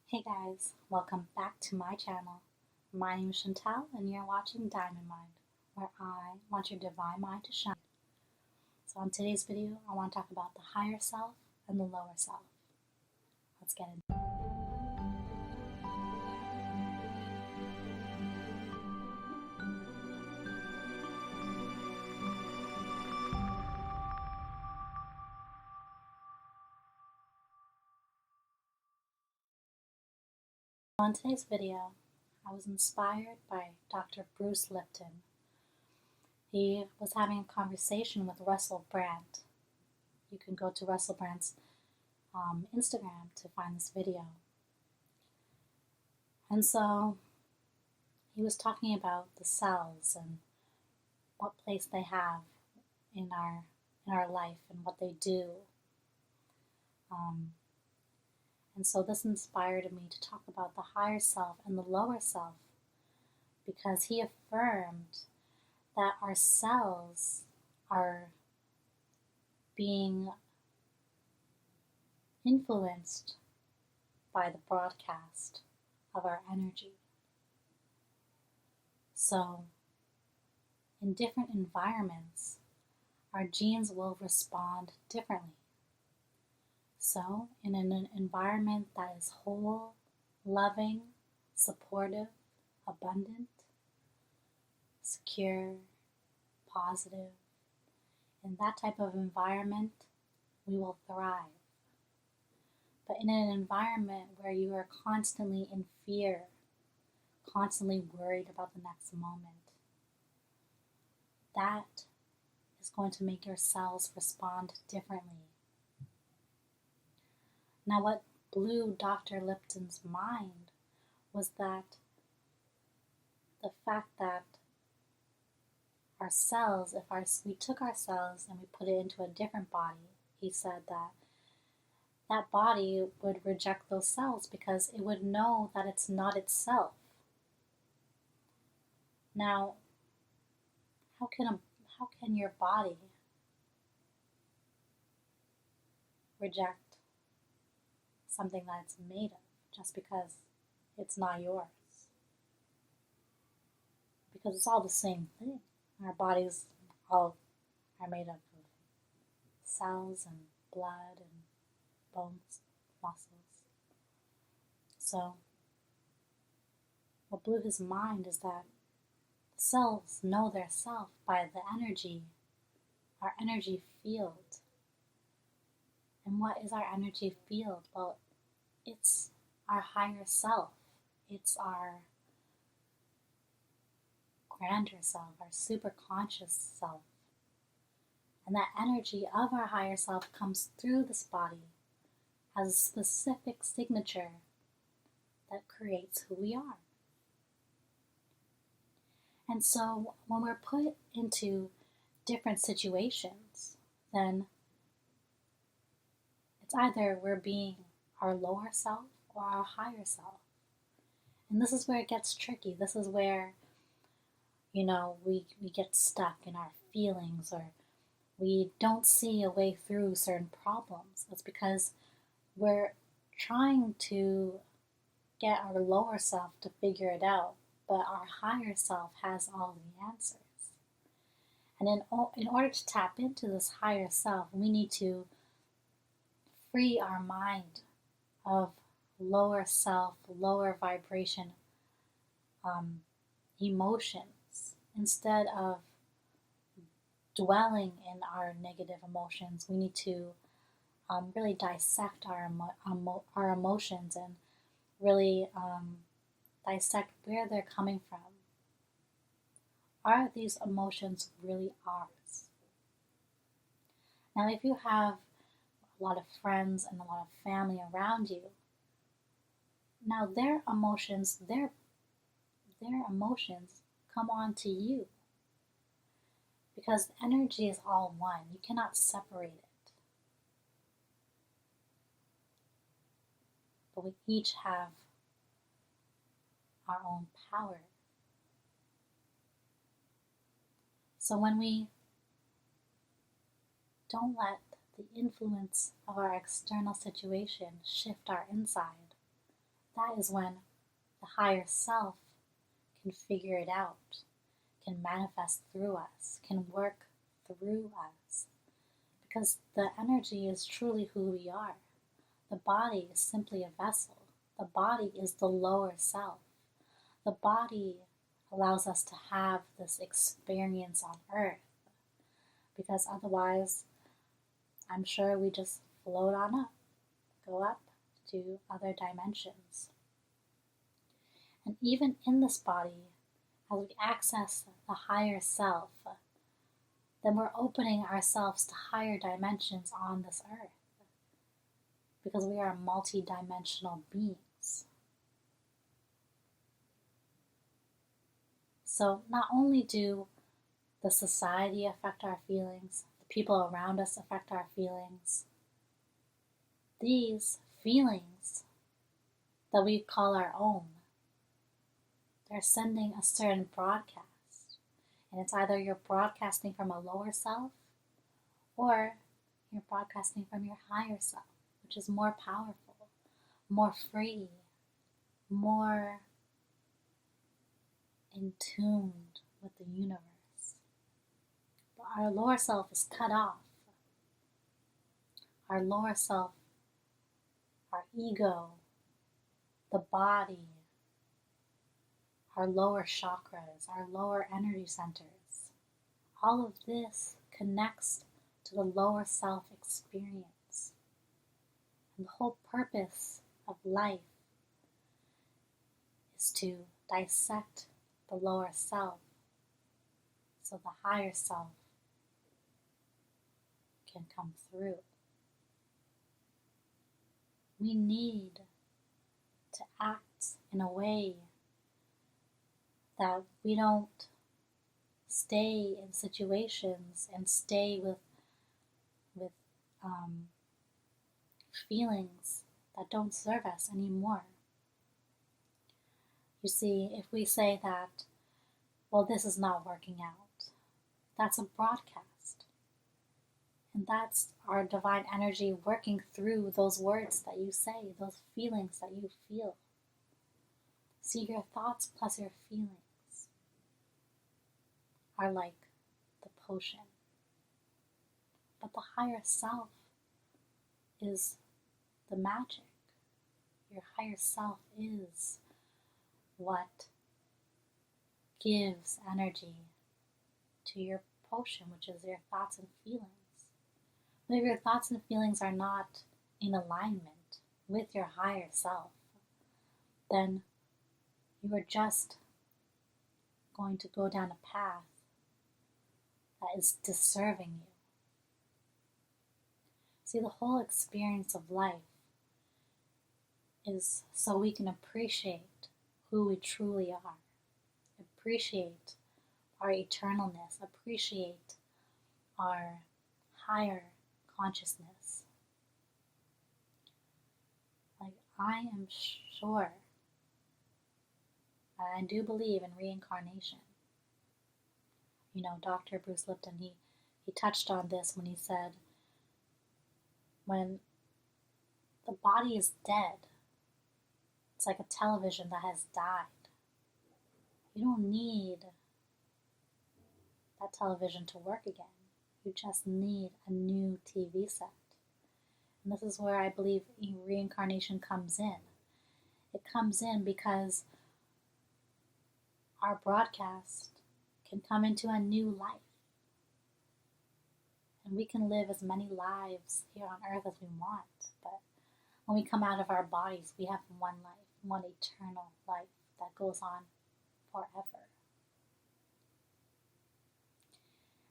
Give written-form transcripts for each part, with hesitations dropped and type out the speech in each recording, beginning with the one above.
Hey guys, welcome back to my channel. My name is Chantel and you're watching Diamond Mind, where I want your divine mind to shine. So on today's video, I want to talk about the higher self and the lower self. Let's get into it. On today's video, I was inspired by Dr. Bruce Lipton. He was having a conversation with Russell Brand. You can go to Russell Brand's Instagram to find this video. And so he was talking about the cells and what place they have in our life and what they do. And so this inspired me to talk about the higher self and the lower self, because he affirmed that our cells are being influenced by the broadcast of our energy. So in different environments, our genes will respond differently. So in an environment that is whole, loving, supportive, abundant, secure, positive, in that type of environment, we will thrive. But in an environment where you are constantly in fear, constantly worried about the next moment, that is going to make your cells respond differently. Now, what blew Dr. Lipton's mind was that the fact that our cells, if we took our cells and we put it into a different body, he said that that body would reject those cells because it would know that it's not itself. Now, how can your body reject something that it's made of just because it's not yours? Because it's all the same thing. Our bodies all are made up of cells and blood and bones, muscles. So what blew his mind is that the cells know their self by the energy, our energy field. And what is our energy field? Well, it's our higher self. It's our grander self, our super conscious self. And that energy of our higher self comes through this body, has a specific signature that creates who we are. And so when we're put into different situations, then it's either we're being our lower self or our higher self. And this is where it gets tricky. This is where, we get stuck in our feelings, or we don't see a way through certain problems. It's because we're trying to get our lower self to figure it out, but our higher self has all the answers. And in order to tap into this higher self, we need to free our mind of lower self, lower vibration emotions. Instead of dwelling in our negative emotions, we need to really dissect our emotions and really dissect where they're coming from. Are these emotions really ours? Now, if you have a lot of friends and a lot of family around you, now their emotions come on to you, because the energy is all one. You cannot separate it. But we each have our own power. So when we don't let the influence of our external situation shift our inside, that is when the higher self can figure it out, can manifest through us, can work through us. Because the energy is truly who we are. The body is simply a vessel. The body is the lower self. The body allows us to have this experience on earth. Because otherwise, I'm sure we just float on up, go up to other dimensions. And even in this body, as we access the higher self, then we're opening ourselves to higher dimensions on this earth. Because we are multi-dimensional beings. So not only do the society affect our feelings, the people around us affect our feelings, these feelings that we call our own, they're sending a certain broadcast. And it's either you're broadcasting from a lower self or you're broadcasting from your higher self, which is more powerful, more free, more in tune with the universe. But our lower self is cut off. Our lower self, our ego, the body, our lower chakras, our lower energy centers, all of this connects to the lower self experience. And the whole purpose of life is to dissect the lower self so the higher self can come through. We need to act in a way that we don't stay in situations and stay with feelings that don't serve us anymore. You see, if we say that, well, this is not working out, that's a broadcast. And that's our divine energy working through those words that you say, those feelings that you feel. See, your thoughts plus your feelings are like the potion. But the higher self is the magic. Your higher self is what gives energy to your potion, which is your thoughts and feelings. But if your thoughts and feelings are not in alignment with your higher self, then you are just going to go down a path that is disserving you. See, the whole experience of life is so we can appreciate who we truly are, appreciate our eternalness, appreciate our higher consciousness. Like, I am sure, and I do believe in reincarnation. You know, Dr. Bruce Lipton, he touched on this when he said, when the body is dead, it's like a television that has died. You don't need that television to work again. You just need a new TV set. And this is where I believe reincarnation comes in. It comes in because our broadcast can come into a new life. And we can live as many lives here on earth as we want. But when we come out of our bodies, we have one life, one eternal life that goes on forever.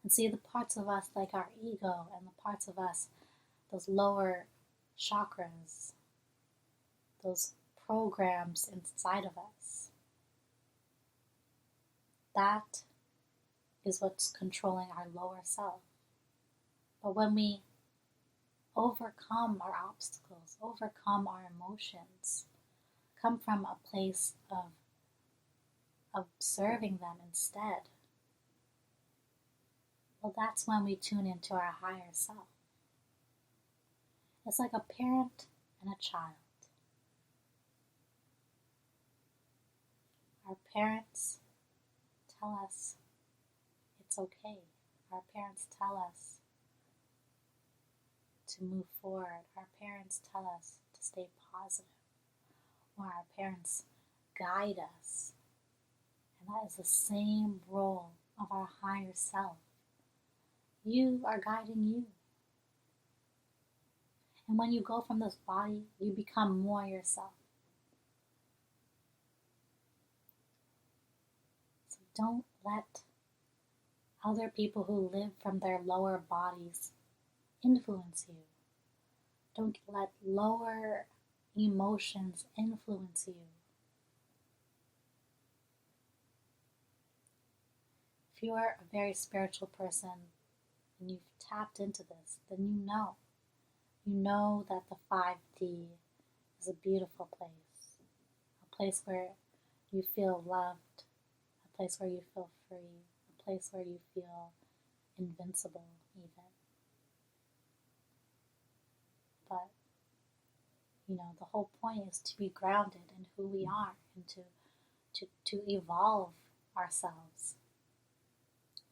And see, the parts of us like our ego and the parts of us, those lower chakras, those programs inside of us, that is what's controlling our lower self. But when we overcome our obstacles, overcome our emotions, come from a place of observing them instead, well, that's when we tune into our higher self. It's like a parent and a child. Our parents tell us it's okay. Our parents tell us to move forward. Our parents tell us to stay positive. Or our parents guide us. And that is the same role of our higher self. You are guiding you. And when you go from this body, you become more yourself. So don't let other people who live from their lower bodies influence you. Don't let lower emotions influence you. If you are a very spiritual person and you've tapped into this, then you know. You know that the 5D is a beautiful place. A place where you feel loved. A place where you feel free. A place where you feel invincible even. But, the whole point is to be grounded in who we are and to evolve ourselves.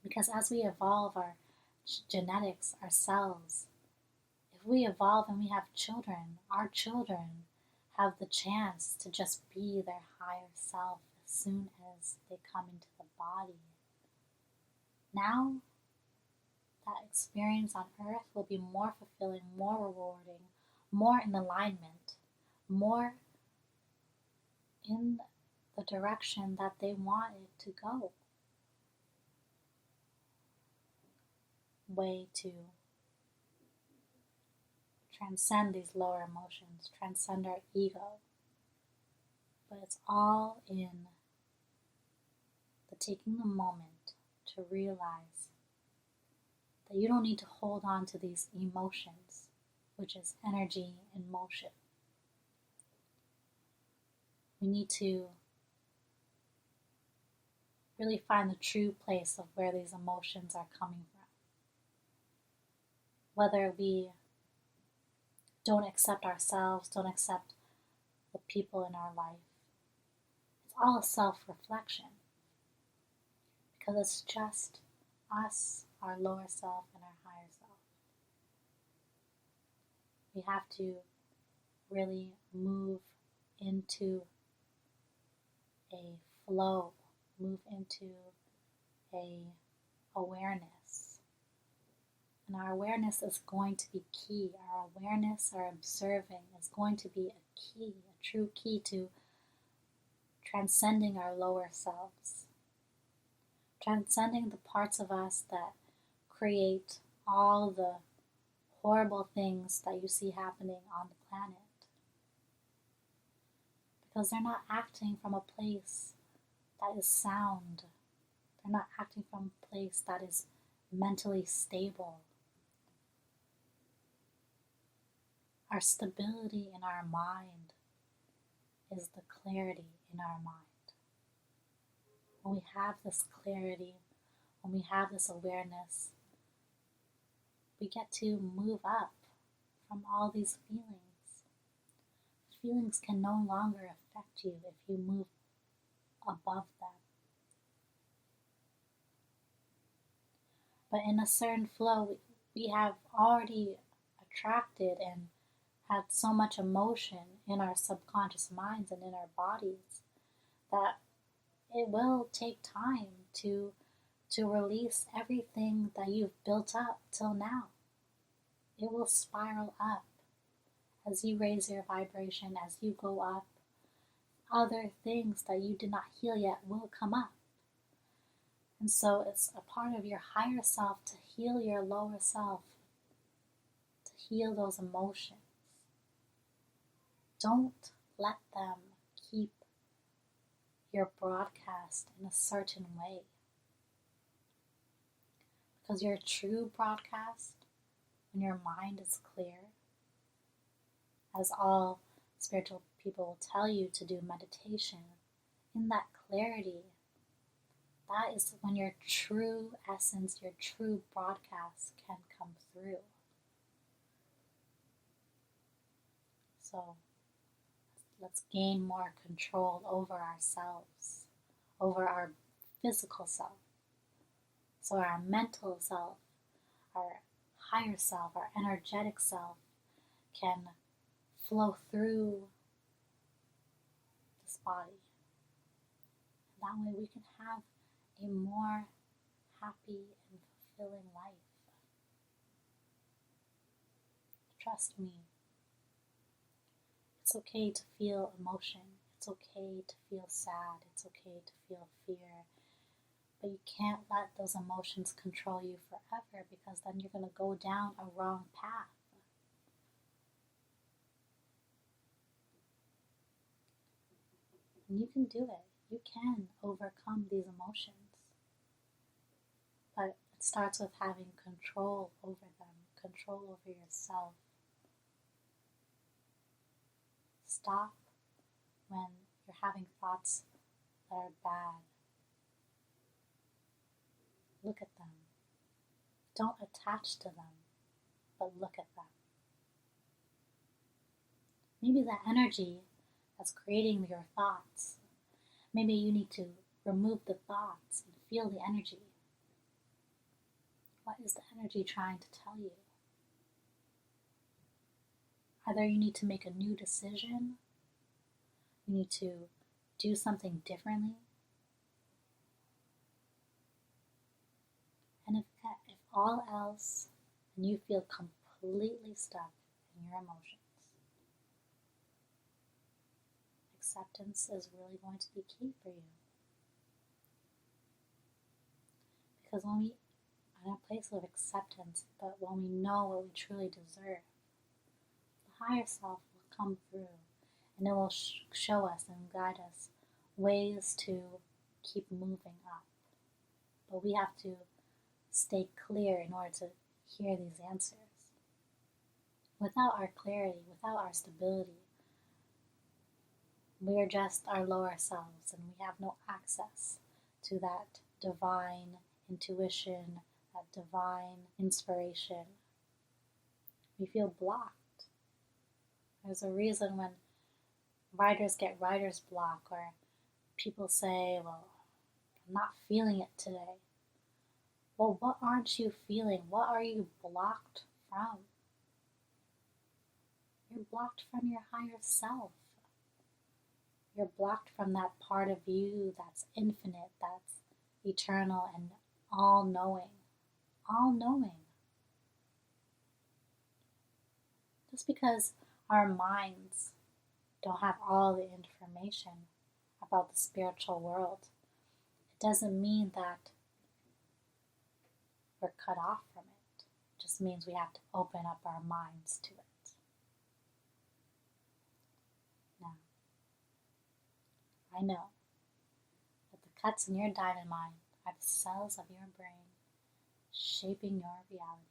Because as we evolve our genetics, our cells, if we evolve and we have children, our children have the chance to just be their higher self as soon as they come into the body. Now, that experience on earth will be more fulfilling, more rewarding, more in alignment, more in the direction that they want it to go. Way to transcend these lower emotions, transcend our ego. But it's all in the taking the moment to realize that you don't need to hold on to these emotions, which is energy in motion. We need to really find the true place of where these emotions are coming from. Whether we don't accept ourselves, don't accept the people in our life, it's all a self-reflection. Because it's just us, our lower self, and our higher self. We have to really move into a flow, move into a awareness. And our awareness is going to be key. Our awareness, our observing is going to be a key, a true key to transcending our lower selves. Transcending the parts of us that create all the horrible things that you see happening on the planet. Because they're not acting from a place that is sound. They're not acting from a place that is mentally stable. Our stability in our mind is the clarity in our mind. When we have this clarity, when we have this awareness, we get to move up from all these feelings. Feelings can no longer affect you if you move above them. But in a certain flow, we have already attracted and had so much emotion in our subconscious minds and in our bodies that it will take time to release everything that you've built up till now. It will spiral up as you raise your vibration, as you go up. Other things that you did not heal yet will come up. And so it's a part of your higher self to heal your lower self, to heal those emotions. Don't let them keep your broadcast in a certain way. Because your true broadcast, when your mind is clear, as all spiritual people will tell you to do meditation, in that clarity, that is when your true essence, your true broadcast can come through. So let's gain more control over ourselves. over our physical self. So our mental self, our higher self, our energetic self can flow through this body. That way we can have a more happy and fulfilling life. Trust me. It's okay to feel emotion. It's okay to feel sad. It's okay to feel fear. But you can't let those emotions control you forever, because then you're going to go down a wrong path. And you can do it. You can overcome these emotions. But it starts with having control over them, control over yourself. Stop when you're having thoughts that are bad. Look at them. Don't attach to them, but look at them. Maybe the energy that's creating your thoughts, maybe you need to remove the thoughts and feel the energy. What is the energy trying to tell you? Either you need to make a new decision, you need to do something differently. And if all else, and you feel completely stuck in your emotions, acceptance is really going to be key for you. Because when we are in a place of acceptance, but when we know what we truly deserve, the higher self will come through, and it will show us and guide us ways to keep moving up. But we have to stay clear in order to hear these answers. Without our clarity, without our stability, we are just our lower selves, and we have no access to that divine intuition, that divine inspiration. We feel blocked. There's a reason when writers get writer's block, or people say, well, I'm not feeling it today. Well, what aren't you feeling? What are you blocked from? You're blocked from your higher self. You're blocked from that part of you that's infinite, that's eternal and all-knowing. All-knowing. Just because our minds don't have all the information about the spiritual world, it doesn't mean that we're cut off from it. It just means we have to open up our minds to it. Now, I know that the cuts in your diamond mind are the cells of your brain shaping your reality.